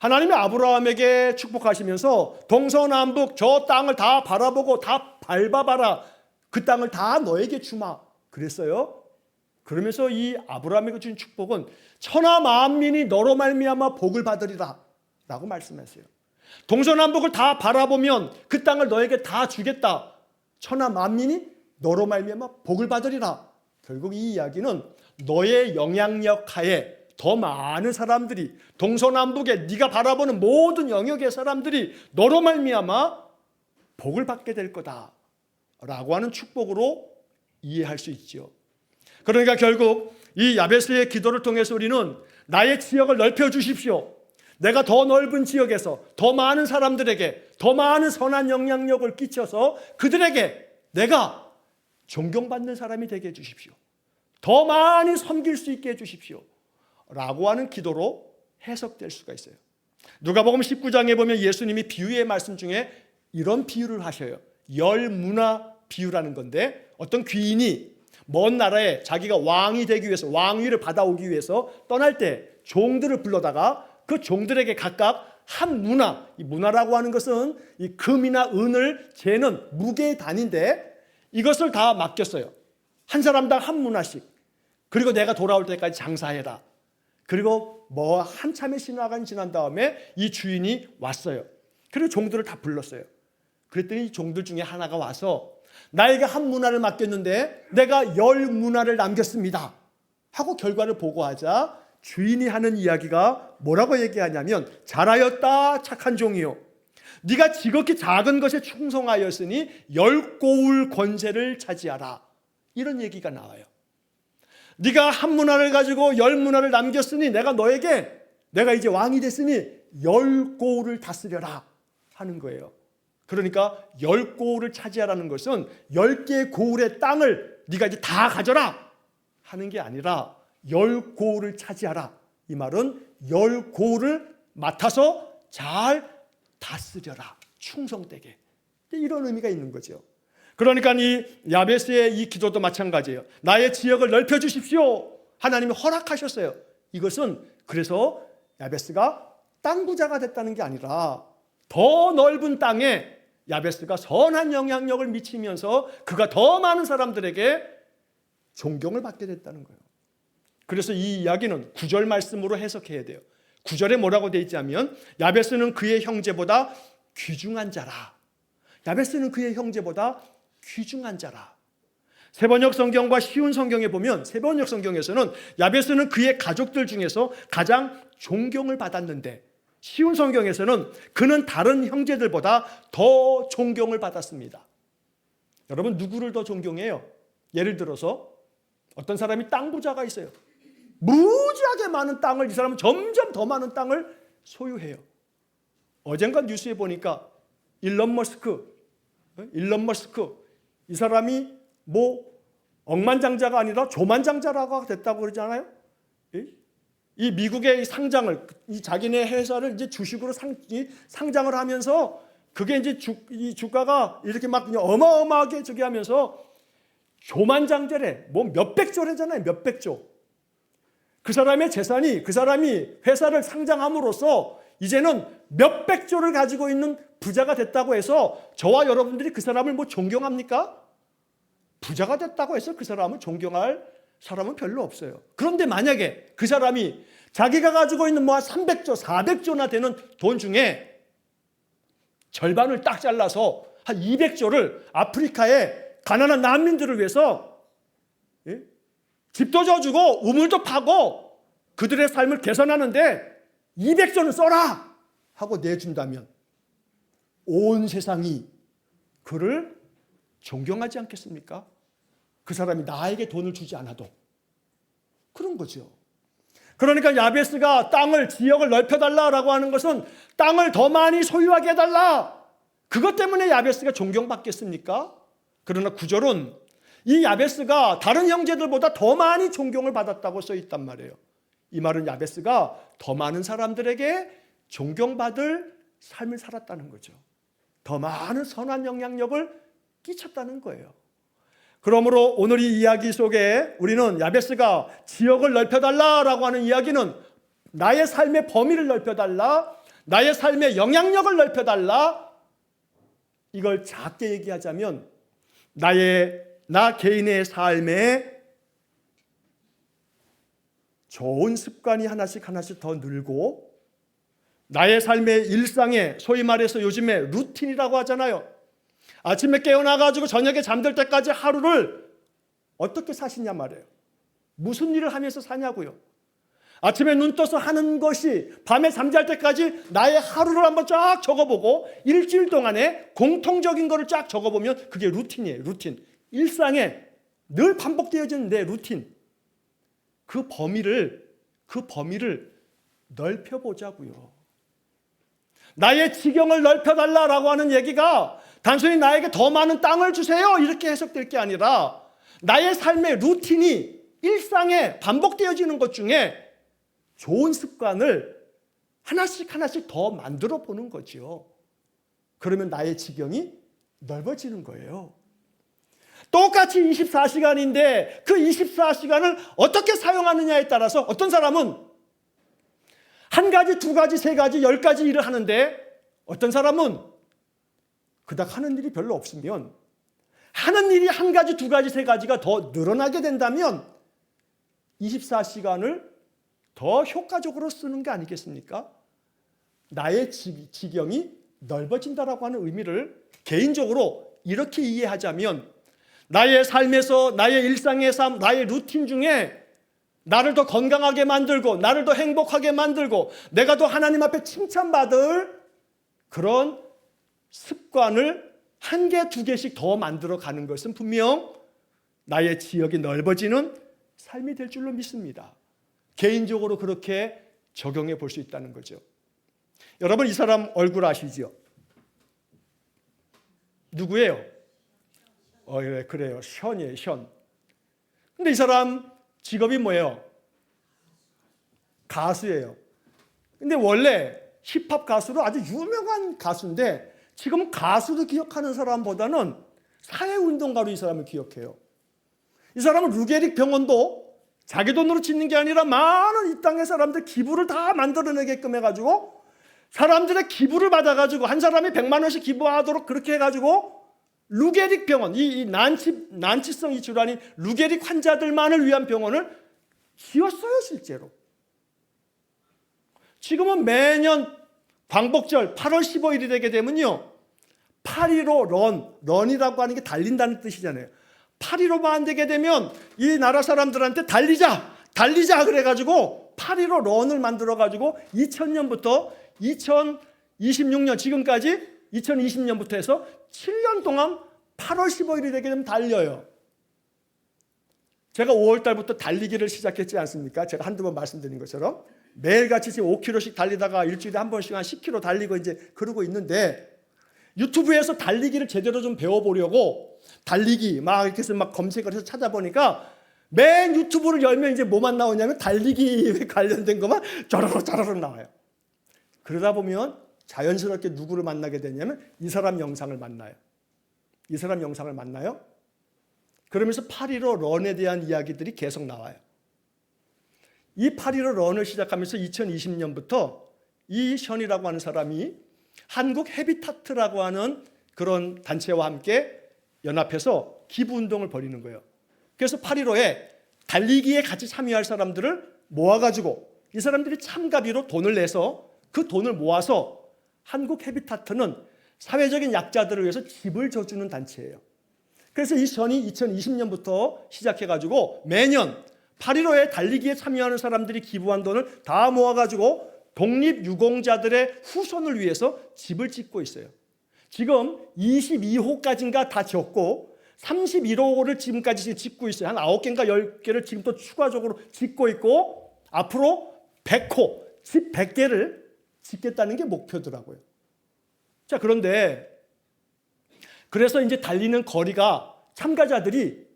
하나님이 아브라함에게 축복하시면서 동서남북 저 땅을 다 바라보고 다 밟아봐라. 그 땅을 다 너에게 주마. 그랬어요. 그러면서 이 아브라함에게 준 축복은 천하 만민이 너로 말미암아 복을 받으리라 라고 말씀했어요. 동서남북을 다 바라보면 그 땅을 너에게 다 주겠다. 천하 만민이 너로 말미암아 복을 받으리라. 결국 이 이야기는 너의 영향력 하에 더 많은 사람들이 동서남북에 네가 바라보는 모든 영역의 사람들이 너로 말미암아 복을 받게 될 거다 라고 하는 축복으로 이해할 수 있죠. 그러니까 결국 이 야베스의 기도를 통해서 우리는 나의 지역을 넓혀주십시오. 내가 더 넓은 지역에서 더 많은 사람들에게 더 많은 선한 영향력을 끼쳐서 그들에게 내가 존경받는 사람이 되게 해주십시오. 더 많이 섬길 수 있게 해주십시오. 라고 하는 기도로 해석될 수가 있어요. 누가복음 19장에 보면 예수님이 비유의 말씀 중에 이런 비유를 하셔요. 열 문화 비유라는 건데, 어떤 귀인이 먼 나라에 자기가 왕이 되기 위해서, 왕위를 받아오기 위해서 떠날 때 종들을 불러다가 그 종들에게 각각 한 문화, 이 문화라고 하는 것은 이 금이나 은을 재는 무게의 단위인데, 이것을 다 맡겼어요. 한 사람당 한 문화씩. 그리고 내가 돌아올 때까지 장사해라. 그리고 한참의 시간이 지난 다음에 이 주인이 왔어요. 그리고 종들을 다 불렀어요. 그랬더니 이 종들 중에 하나가 와서 나에게 한 문화를 맡겼는데 내가 10문화를 남겼습니다 하고 결과를 보고하자 주인이 하는 이야기가 뭐라고 얘기하냐면, 잘하였다 착한 종이요, 네가 지극히 작은 것에 충성하였으니 10고울 권세를 차지하라. 이런 얘기가 나와요. 네가 한 문화를 가지고 10문화를 남겼으니 내가 이제 왕이 됐으니 10고울을 다스려라 하는 거예요. 그러니까 10고울을 차지하라는 것은 10개의 고울의 땅을 네가 이제 다 가져라 하는 게 아니라 10고울을 차지하라. 이 말은 10고울을 맡아서 잘 다스려라. 충성되게. 이런 의미가 있는 거죠. 그러니까 이 야베스의 이 기도도 마찬가지예요. 나의 지역을 넓혀주십시오. 하나님이 허락하셨어요. 이것은 그래서 야베스가 땅 부자가 됐다는 게 아니라 더 넓은 땅에 야베스가 선한 영향력을 미치면서 그가 더 많은 사람들에게 존경을 받게 됐다는 거예요. 그래서 이 이야기는 9절 말씀으로 해석해야 돼요. 9절에 뭐라고 되어 있냐면, 야베스는 그의 형제보다 귀중한 자라. 야베스는 그의 형제보다 귀중한 자라. 세번역 성경과 쉬운 성경에 보면, 세번역 성경에서는 야베스는 그의 가족들 중에서 가장 존경을 받았는데, 쉬운 성경에서는 그는 다른 형제들보다 더 존경을 받았습니다. 여러분, 누구를 더 존경해요? 예를 들어서 어떤 사람이 땅 부자가 있어요. 무지하게 많은 땅을, 이 사람은 점점 더 많은 땅을 소유해요. 어젠가 뉴스에 보니까 일론 머스크, 이 사람이 억만장자가 아니라 조만장자라고 됐다고 그러잖아요. 이 미국의 상장을, 이 자기네 회사를 이제 주식으로 상장을 하면서 그게 이제 이 주가가 이렇게 막 그냥 어마어마하게 저기 하면서 조만장자래. 몇백조래잖아요. 몇백조. 그 사람의 재산이, 그 사람이 회사를 상장함으로써 이제는 몇백조를 가지고 있는 부자가 됐다고 해서 저와 여러분들이 그 사람을 존경합니까? 부자가 됐다고 해서 그 사람을 존경할 사람은 별로 없어요. 그런데 만약에 그 사람이 자기가 가지고 있는 300조, 400조나 되는 돈 중에 절반을 딱 잘라서 한 200조를 아프리카의 가난한 난민들을 위해서 집도 져주고 우물도 파고 그들의 삶을 개선하는데 200조는 써라 하고 내준다면 온 세상이 그를 존경하지 않겠습니까? 그 사람이 나에게 돈을 주지 않아도. 그런 거죠. 그러니까 야베스가 지역을 넓혀달라고 하는 것은 땅을 더 많이 소유하게 해달라. 그것 때문에 야베스가 존경받겠습니까? 그러나 9절은 이 야베스가 다른 형제들보다 더 많이 존경을 받았다고 써 있단 말이에요. 이 말은 야베스가 더 많은 사람들에게 존경받을 삶을 살았다는 거죠. 더 많은 선한 영향력을 끼쳤다는 거예요. 그러므로 오늘 이 이야기 속에 우리는 야베스가 지역을 넓혀달라라고 하는 이야기는 나의 삶의 범위를 넓혀달라, 나의 삶의 영향력을 넓혀달라, 이걸 작게 얘기하자면 나 개인의 삶에 좋은 습관이 하나씩 더 늘고 나의 삶의 일상에, 소위 말해서 요즘에 루틴이라고 하잖아요. 아침에 깨어나가지고 저녁에 잠들 때까지 하루를 어떻게 사시냐 말이에요. 무슨 일을 하면서 사냐고요. 아침에 눈 떠서 하는 것이 밤에 잠잘 때까지 나의 하루를 한번 쫙 적어보고 일주일 동안에 공통적인 거를 쫙 적어보면 그게 루틴이에요. 루틴. 일상에 늘 반복되어지는 내 루틴. 그 범위를 넓혀보자고요. 나의 지경을 넓혀달라고 하는 얘기가 단순히 나에게 더 많은 땅을 주세요 이렇게 해석될 게 아니라 나의 삶의 루틴이 일상에 반복되어지는 것 중에 좋은 습관을 하나씩 하나씩 더 만들어 보는 거죠. 그러면 나의 지경이 넓어지는 거예요. 똑같이 24시간인데 그 24시간을 어떻게 사용하느냐에 따라서 어떤 사람은 한 가지, 두 가지, 세 가지, 10가지 일을 하는데 어떤 사람은 그닥 하는 일이 별로 없으면 하는 일이 한 가지, 두 가지, 세 가지가 더 늘어나게 된다면 24시간을 더 효과적으로 쓰는 게 아니겠습니까? 나의 지경이 넓어진다라고 하는 의미를 개인적으로 이렇게 이해하자면 나의 삶에서, 나의 일상의 삶, 나의 루틴 중에 나를 더 건강하게 만들고 나를 더 행복하게 만들고 내가 더 하나님 앞에 칭찬받을 그런 습관을 한 개, 두 개씩 더 만들어 가는 것은 분명 나의 지역이 넓어지는 삶이 될 줄로 믿습니다. 개인적으로 그렇게 적용해 볼 수 있다는 거죠. 여러분, 이 사람 얼굴 아시죠? 누구예요? 예, 그래요. 션이에요, 션. 근데 이 사람 직업이 뭐예요? 가수예요. 근데 원래 힙합 가수로 아주 유명한 가수인데 지금 가수로 기억하는 사람보다는 사회운동가로 이 사람을 기억해요. 이 사람은 루게릭 병원도 자기 돈으로 짓는 게 아니라 많은 이 땅의 사람들 기부를 다 만들어내게끔 해가지고 사람들의 기부를 받아가지고 한 사람이 100만 원씩 기부하도록 그렇게 해가지고 루게릭 병원, 이 난치성 이 질환인 루게릭 환자들만을 위한 병원을 지었어요, 실제로. 지금은 매년 광복절 8월 15일이 되게 되면요. 8.15 런이라고 하는 게 달린다는 뜻이잖아요. 8.15만 되게 되면 이 나라 사람들한테 달리자 그래가지고 8.15 런을 만들어가지고 2000년부터 2026년 지금까지 2020년부터 해서 7년 동안 8월 15일이 되게 되면 달려요. 제가 5월 달부터 달리기를 시작했지 않습니까? 제가 한두 번 말씀드린 것처럼 매일같이 지금 5km씩 달리다가 일주일에 한 번씩 한 10km 달리고 이제 그러고 있는데 유튜브에서 달리기를 제대로 좀 배워보려고 달리기 막 이렇게 해서 막 검색을 해서 찾아보니까 맨 유튜브를 열면 이제 뭐만 나오냐면 달리기 관련된 것만 짜르르 나와요. 그러다 보면 자연스럽게 누구를 만나게 되냐면 이 사람 영상을 만나요. 이 사람 영상을 만나요. 그러면서 8.15 런에 대한 이야기들이 계속 나와요. 이 8.15 런을 시작하면서 2020년부터 이 션이라고 하는 사람이 한국 헤비타트라고 하는 그런 단체와 함께 연합해서 기부운동을 벌이는 거예요. 그래서 8.15에 달리기에 같이 참여할 사람들을 모아가지고 이 사람들이 참가비로 돈을 내서 그 돈을 모아서 한국 헤비타트는 사회적인 약자들을 위해서 집을 져주는 단체예요. 그래서 이 션이 2020년부터 시작해가지고 매년 8.15에 달리기에 참여하는 사람들이 기부한 돈을 다 모아가지고 독립유공자들의 후손을 위해서 집을 짓고 있어요. 지금 22호까지인가 다 지었고 31호를 지금까지 짓고 있어요. 한 9개인가 10개를 지금 또 추가적으로 짓고 있고 앞으로 100호, 집 100개를 짓겠다는 게 목표더라고요. 자, 그런데 그래서 이제 달리는 거리가 참가자들이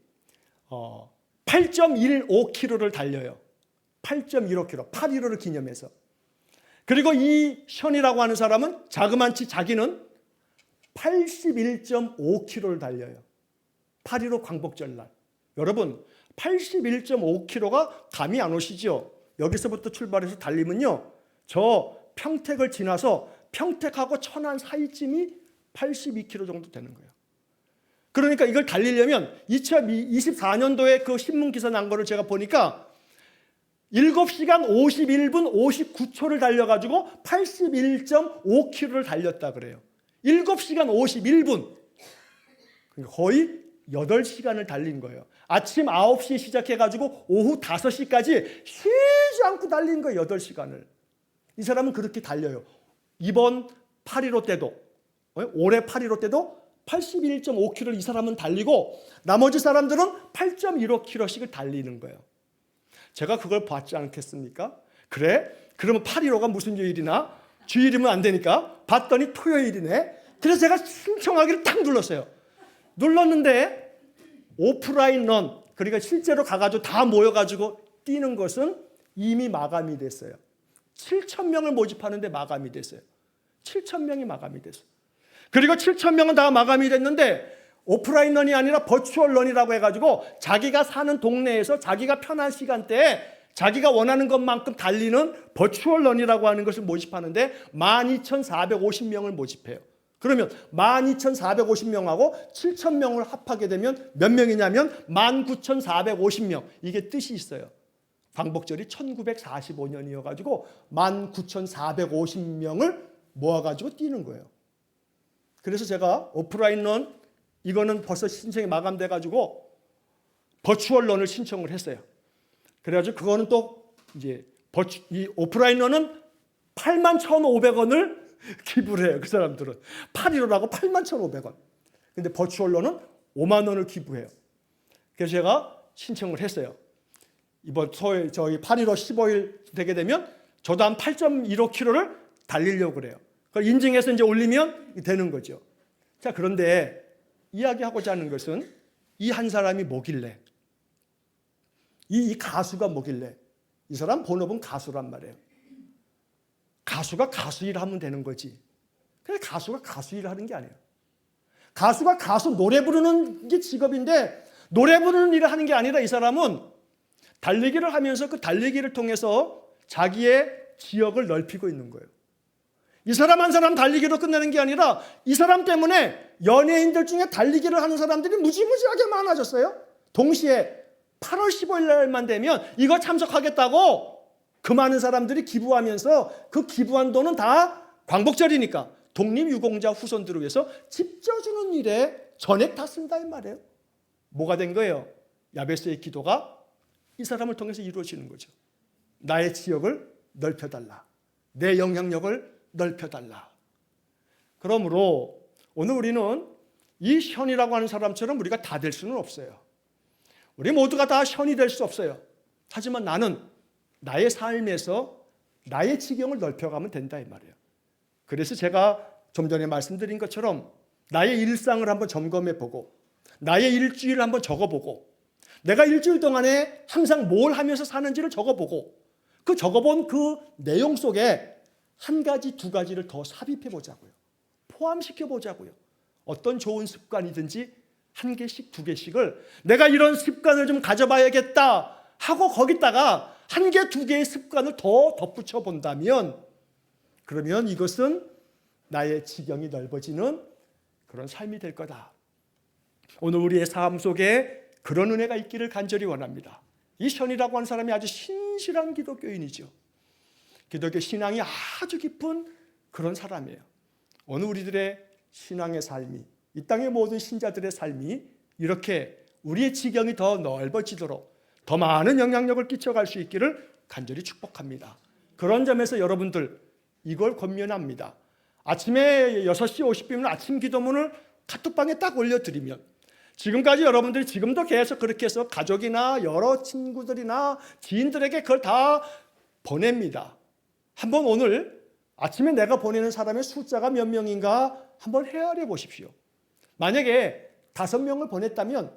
8.15km를 달려요. 8.15km, 8.15를 기념해서. 그리고 이 션이라고 하는 사람은 자그만치 자기는 81.5km를 달려요. 8.15 광복절날. 여러분, 81.5km가 감이 안 오시죠? 여기서부터 출발해서 달리면요. 저 평택을 지나서 평택하고 천안 사이쯤이 82km 정도 되는 거예요. 그러니까 이걸 달리려면 2024년도에 그 신문기사 난 거를 제가 보니까 7시간 51분 59초를 달려가지고 81.5km를 달렸다 그래요. 7시간 51분. 거의 8시간을 달린 거예요. 아침 9시에 시작해가지고 오후 5시까지 쉬지 않고 달린 거예요. 8시간을. 이 사람은 그렇게 달려요. 이번 8.15 때도, 올해 8.15 때도 81.5km를 이 사람은 달리고 나머지 사람들은 8.15km씩을 달리는 거예요. 제가 그걸 봤지 않겠습니까? 그래? 그러면 8.15가 무슨 요일이나? 주일이면 안 되니까 봤더니 토요일이네. 그래서 제가 신청하기를 딱 눌렀어요. 눌렀는데 오프라인 런, 그러니까 실제로 가가지고 다 모여가지고 뛰는 것은 이미 마감이 됐어요. 7,000명을 모집하는데 마감이 됐어요. 7,000명이 마감이 됐어요. 그리고 7,000명은 다 마감이 됐는데 오프라인 런이 아니라 버추얼 런이라고 해가지고 자기가 사는 동네에서 자기가 편한 시간대에 자기가 원하는 것만큼 달리는 버추얼 런이라고 하는 것을 모집하는데 12,450명을 모집해요. 그러면 12,450명하고 7,000명을 합하게 되면 몇 명이냐면 19,450명. 이게 뜻이 있어요. 광복절이 1945년이어가지고 19,450명을 모아가지고 뛰는 거예요. 그래서 제가 오프라인 런, 이거는 벌써 신청이 마감돼가지고 버추얼 런을 신청을 했어요. 그래가지고 그거는 또 이제 이 오프라인 런은 81,500원을 기부를 해요. 그 사람들은 8.15라고 81,500원. 근데 버추얼 런은 5만 원을 기부해요. 그래서 제가 신청을 했어요. 이번 저희 8.15 15일 되게 되면 저도 한 8.15km를 달리려고 그래요. 그걸 인증해서 이제 올리면 되는 거죠. 자, 그런데 이야기하고자 하는 것은 이 한 사람이 뭐길래, 이 가수가 뭐길래, 이 사람 본업은 가수란 말이에요. 가수가 가수 일을 하면 되는 거지. 근데 가수가 가수 일을 하는 게 아니에요. 가수가 가수 노래 부르는 게 직업인데 노래 부르는 일을 하는 게 아니라 이 사람은 달리기를 하면서 그 달리기를 통해서 자기의 지역을 넓히고 있는 거예요. 이 사람 한 사람 달리기로 끝내는 게 아니라 이 사람 때문에 연예인들 중에 달리기를 하는 사람들이 무지무지하게 많아졌어요. 동시에 8월 15일 날만 되면 이거 참석하겠다고 그 많은 사람들이 기부하면서 그 기부한 돈은 다 광복절이니까 독립유공자 후손들을 위해서 집 져주는 일에 전액 다 쓴다 이 말이에요. 뭐가 된 거예요? 야베스의 기도가 이 사람을 통해서 이루어지는 거죠. 나의 지역을 넓혀달라. 내 영향력을 넓혀달라. 그러므로 오늘 우리는 이 션이라고 하는 사람처럼 우리가 다 될 수는 없어요. 우리 모두가 다 션이 될 수 없어요. 하지만 나는 나의 삶에서 나의 지경을 넓혀가면 된다 이 말이에요. 그래서 제가 좀 전에 말씀드린 것처럼 나의 일상을 한번 점검해보고 나의 일주일을 한번 적어보고 내가 일주일 동안에 항상 뭘 하면서 사는지를 적어보고 그 적어본 그 내용 속에 한 가지, 두 가지를 더 삽입해 보자고요. 포함시켜 보자고요. 어떤 좋은 습관이든지 한 개씩, 두 개씩을 내가 이런 습관을 좀 가져봐야겠다 하고 거기다가 한 개, 두 개의 습관을 더 덧붙여 본다면 그러면 이것은 나의 지경이 넓어지는 그런 삶이 될 거다. 오늘 우리의 삶 속에 그런 은혜가 있기를 간절히 원합니다. 이 션이라고 하는 사람이 아주 신실한 기독교인이죠. 기독교 신앙이 아주 깊은 그런 사람이에요. 오늘 우리들의 신앙의 삶이, 이 땅의 모든 신자들의 삶이 이렇게 우리의 지경이 더 넓어지도록 더 많은 영향력을 끼쳐갈 수 있기를 간절히 축복합니다. 그런 점에서 여러분들 이걸 권면합니다. 아침에 6시 50분이면 아침 기도문을 카톡방에 딱 올려드리면 지금까지 여러분들이 지금도 계속 그렇게 해서 가족이나 여러 친구들이나 지인들에게 그걸 다 보냅니다. 한번 오늘 아침에 내가 보내는 사람의 숫자가 몇 명인가 한번 헤아려 보십시오. 만약에 5명을 보냈다면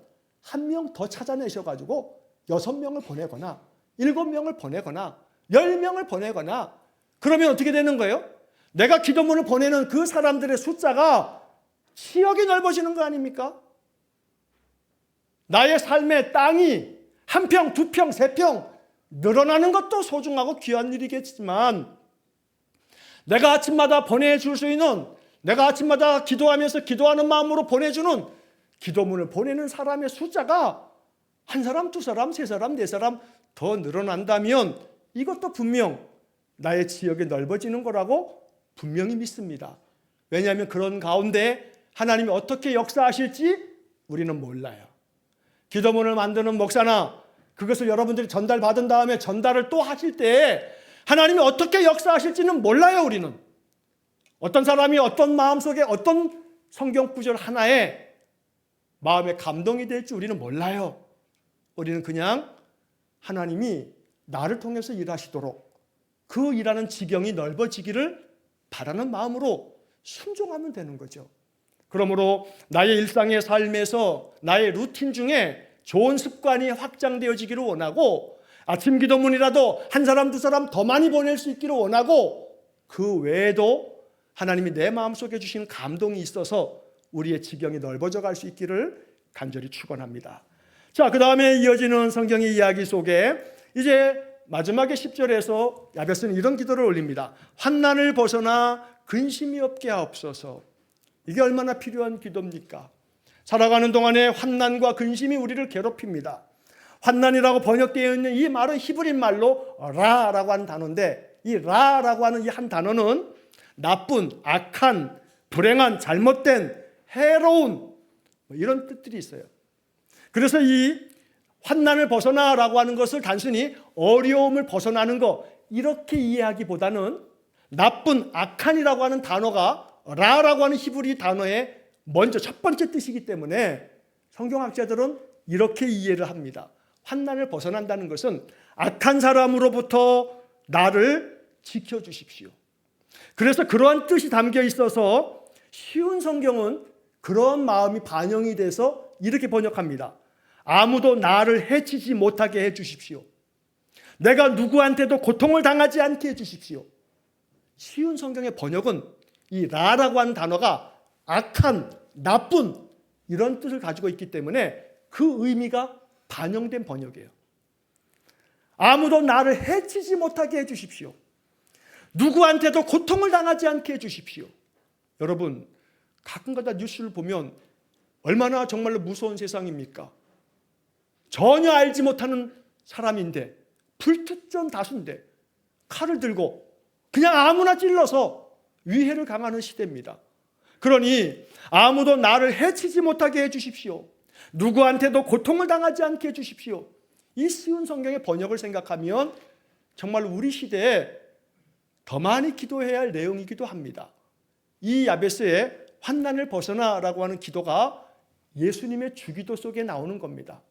1명 더 찾아내셔가지고 6명을 보내거나 7명을 보내거나 10명을 보내거나 그러면 어떻게 되는 거예요? 내가 기도문을 보내는 그 사람들의 숫자가 지역이 넓어지는 거 아닙니까? 나의 삶의 땅이 1평, 2평, 3평 늘어나는 것도 소중하고 귀한 일이겠지만 내가 아침마다 보내줄 수 있는, 내가 아침마다 기도하면서 기도하는 마음으로 보내주는 기도문을 보내는 사람의 숫자가 한 사람, 두 사람, 세 사람, 네 사람 더 늘어난다면 이것도 분명 나의 지역이 넓어지는 거라고 분명히 믿습니다. 왜냐하면 그런 가운데 하나님이 어떻게 역사하실지 우리는 몰라요. 기도문을 만드는 목사나 그것을 여러분들이 전달받은 다음에 전달을 또 하실 때 하나님이 어떻게 역사하실지는 몰라요. 우리는 어떤 사람이 어떤 마음속에 어떤 성경 구절 하나에 마음에 감동이 될지 우리는 몰라요. 우리는 그냥 하나님이 나를 통해서 일하시도록 그 일하는 지경이 넓어지기를 바라는 마음으로 순종하면 되는 거죠. 그러므로 나의 일상의 삶에서 나의 루틴 중에 좋은 습관이 확장되어지기를 원하고 아침 기도문이라도 한 사람 두 사람 더 많이 보낼 수 있기를 원하고 그 외에도 하나님이 내 마음속에 주신 감동이 있어서 우리의 지경이 넓어져 갈 수 있기를 간절히 축원합니다. 자, 그 다음에 이어지는 성경의 이야기 속에 이제 마지막에 10절에서 야베스는 이런 기도를 올립니다. 환난을 벗어나 근심이 없게 하옵소서. 이게 얼마나 필요한 기도입니까? 살아가는 동안에 환난과 근심이 우리를 괴롭힙니다. 환난이라고 번역되어 있는 이 말은 히브리 말로 라라고 하는 단어인데 이 라라고 하는 이 한 단어는 나쁜, 악한, 불행한, 잘못된, 해로운 이런 뜻들이 있어요. 그래서 이 환난을 벗어나라고 하는 것을 단순히 어려움을 벗어나는 것 이렇게 이해하기보다는 나쁜, 악한이라고 하는 단어가 라라고 하는 히브리 단어의 먼저 첫 번째 뜻이기 때문에 성경학자들은 이렇게 이해를 합니다. 환난을 벗어난다는 것은 악한 사람으로부터 나를 지켜주십시오. 그래서 그러한 뜻이 담겨 있어서 쉬운 성경은 그런 마음이 반영이 돼서 이렇게 번역합니다. 아무도 나를 해치지 못하게 해주십시오. 내가 누구한테도 고통을 당하지 않게 해주십시오. 쉬운 성경의 번역은 이 라라고 하는 단어가 악한, 나쁜 이런 뜻을 가지고 있기 때문에 그 의미가 반영된 번역이에요. 아무도 나를 해치지 못하게 해주십시오. 누구한테도 고통을 당하지 않게 해주십시오. 여러분, 가끔가다 뉴스를 보면 얼마나 정말로 무서운 세상입니까? 전혀 알지 못하는 사람인데 불특정 다수인데 칼을 들고 그냥 아무나 찔러서 위해를 강하는 시대입니다. 그러니 아무도 나를 해치지 못하게 해주십시오. 누구한테도 고통을 당하지 않게 해주십시오. 이 쉬운 성경의 번역을 생각하면 정말 우리 시대에 더 많이 기도해야 할 내용이기도 합니다. 이 야베스의 환난을 벗어나라고 하는 기도가 예수님의 주기도 속에 나오는 겁니다.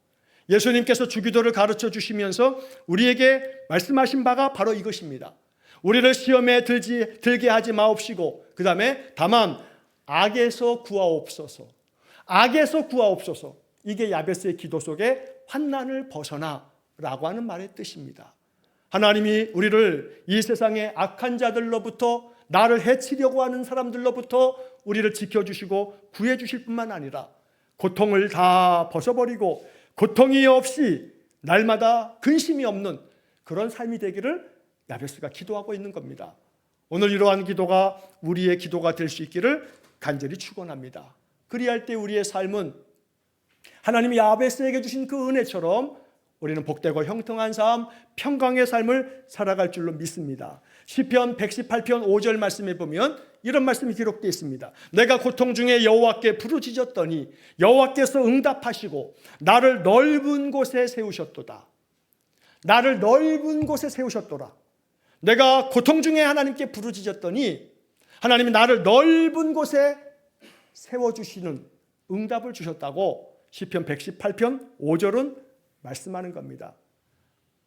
예수님께서 주기도를 가르쳐 주시면서 우리에게 말씀하신 바가 바로 이것입니다. 우리를 시험에 들게 하지 마옵시고 그 다음에 다만 악에서 구하옵소서. 악에서 구하옵소서. 이게 야베스의 기도 속에 환난을 벗어나라고 하는 말의 뜻입니다. 하나님이 우리를 이 세상의 악한 자들로부터 나를 해치려고 하는 사람들로부터 우리를 지켜주시고 구해주실 뿐만 아니라 고통을 다 벗어버리고 고통이 없이 날마다 근심이 없는 그런 삶이 되기를 야베스가 기도하고 있는 겁니다. 오늘 이러한 기도가 우리의 기도가 될 수 있기를 간절히 축원합니다. 그리할 때 우리의 삶은 하나님이 야베스에게 주신 그 은혜처럼 우리는 복되고 형통한 삶, 평강의 삶을 살아갈 줄로 믿습니다. 시편 118편 5절 말씀에 보면 이런 말씀이 기록되어 있습니다. 내가 고통 중에 여호와께 부르짖었더니 여호와께서 응답하시고 나를 넓은 곳에 세우셨도다. 나를 넓은 곳에 세우셨도다. 내가 고통 중에 하나님께 부르짖었더니 하나님이 나를 넓은 곳에 세워주시는 응답을 주셨다고 시편 118편 5절은 말씀하는 겁니다.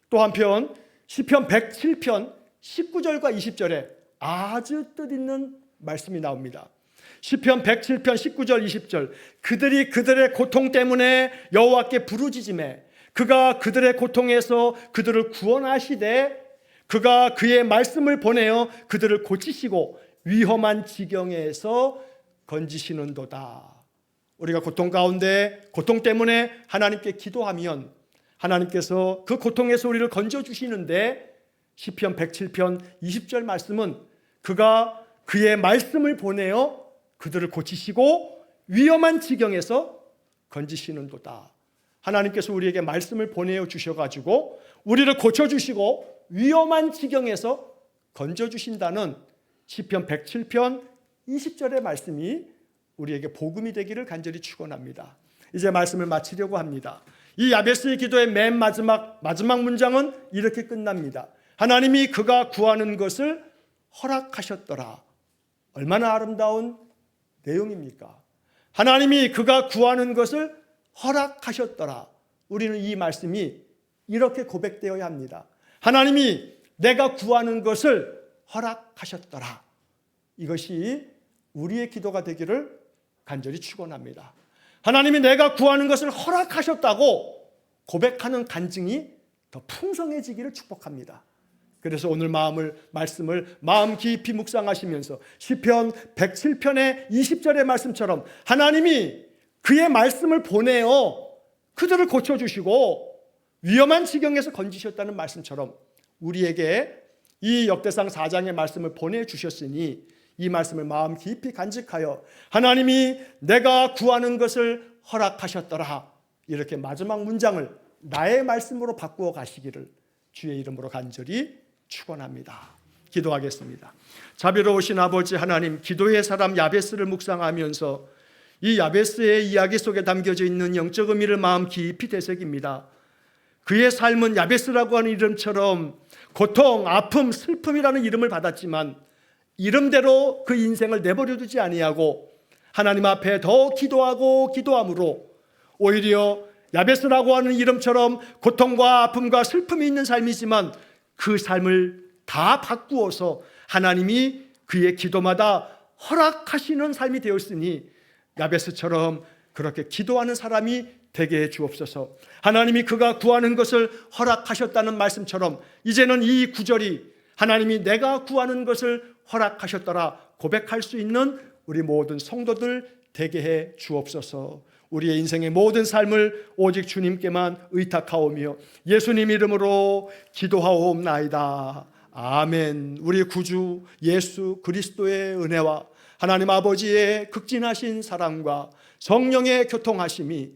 또 한편 시편 107편 19절과 20절에 아주 뜻있는 말씀이 나옵니다. 시편 107편 19절 20절 그들이 그들의 고통 때문에 여호와께 부르짖으매 그가 그들의 고통에서 그들을 구원하시되 그가 그의 말씀을 보내어 그들을 고치시고 위험한 지경에서 건지시는도다. 우리가 고통 가운데 고통 때문에 하나님께 기도하면 하나님께서 그 고통에서 우리를 건져주시는데 시편 107편 20절 말씀은 그가 그의 말씀을 보내어 그들을 고치시고 위험한 지경에서 건지시는도다. 하나님께서 우리에게 말씀을 보내어 주셔가지고 우리를 고쳐주시고 위험한 지경에서 건져주신다는 시편 107편 20절의 말씀이 우리에게 복음이 되기를 간절히 축원합니다. 이제 말씀을 마치려고 합니다. 이 야베스의 기도의 맨 마지막 문장은 이렇게 끝납니다. 하나님이 그가 구하는 것을 허락하셨더라. 얼마나 아름다운 내용입니까? 하나님이 그가 구하는 것을 허락하셨더라. 우리는 이 말씀이 이렇게 고백되어야 합니다. 하나님이 내가 구하는 것을 허락하셨더라. 이것이 우리의 기도가 되기를 간절히 축원합니다. 하나님이 내가 구하는 것을 허락하셨다고 고백하는 간증이 더 풍성해지기를 축복합니다. 그래서 오늘 말씀을 마음 깊이 묵상하시면서 시편 107편의 20절의 말씀처럼 하나님이 그의 말씀을 보내어 그들을 고쳐주시고 위험한 지경에서 건지셨다는 말씀처럼 우리에게 이 역대상 4장의 말씀을 보내주셨으니 이 말씀을 마음 깊이 간직하여 하나님이 내가 구하는 것을 허락하셨더라, 이렇게 마지막 문장을 나의 말씀으로 바꾸어 가시기를 주의 이름으로 간절히 축원합니다. 기도하겠습니다. 자비로우신 아버지 하나님, 기도의 사람 야베스를 묵상하면서 이 야베스의 이야기 속에 담겨져 있는 영적 의미를 마음 깊이 되새깁니다. 그의 삶은 야베스라고 하는 이름처럼 고통, 아픔, 슬픔이라는 이름을 받았지만 이름대로 그 인생을 내버려 두지 아니하고 하나님 앞에 더 기도하고 기도함으로 오히려 야베스라고 하는 이름처럼 고통과 아픔과 슬픔이 있는 삶이지만 그 삶을 다 바꾸어서 하나님이 그의 기도마다 허락하시는 삶이 되었으니 야베스처럼 그렇게 기도하는 사람이 되게 해 주옵소서. 하나님이 그가 구하는 것을 허락하셨다는 말씀처럼 이제는 이 구절이 하나님이 내가 구하는 것을 허락하셨더라 고백할 수 있는 우리 모든 성도들 되게 해 주옵소서. 우리의 인생의 모든 삶을 오직 주님께만 의탁하오며 예수님 이름으로 기도하옵나이다. 아멘. 우리 구주 예수 그리스도의 은혜와 하나님 아버지의 극진하신 사랑과 성령의 교통하심이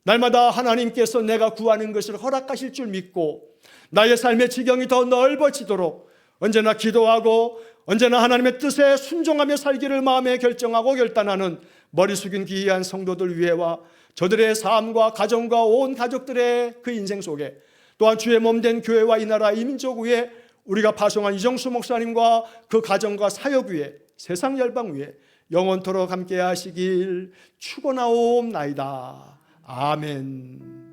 날마다 하나님께서 내가 구하는 것을 허락하실 줄 믿고 나의 삶의 지경이 더 넓어지도록 언제나 기도하고 언제나 하나님의 뜻에 순종하며 살기를 마음에 결정하고 결단하는 머리 숙인 귀한 성도들 위해와 저들의 삶과 가정과 온 가족들의 그 인생 속에 또한 주의 몸된 교회와 이 나라 이 민족 위에 우리가 파송한 이정수 목사님과 그 가정과 사역 위에 세상 열방 위에 영원토록 함께 하시길 축원하옵나이다. 아멘.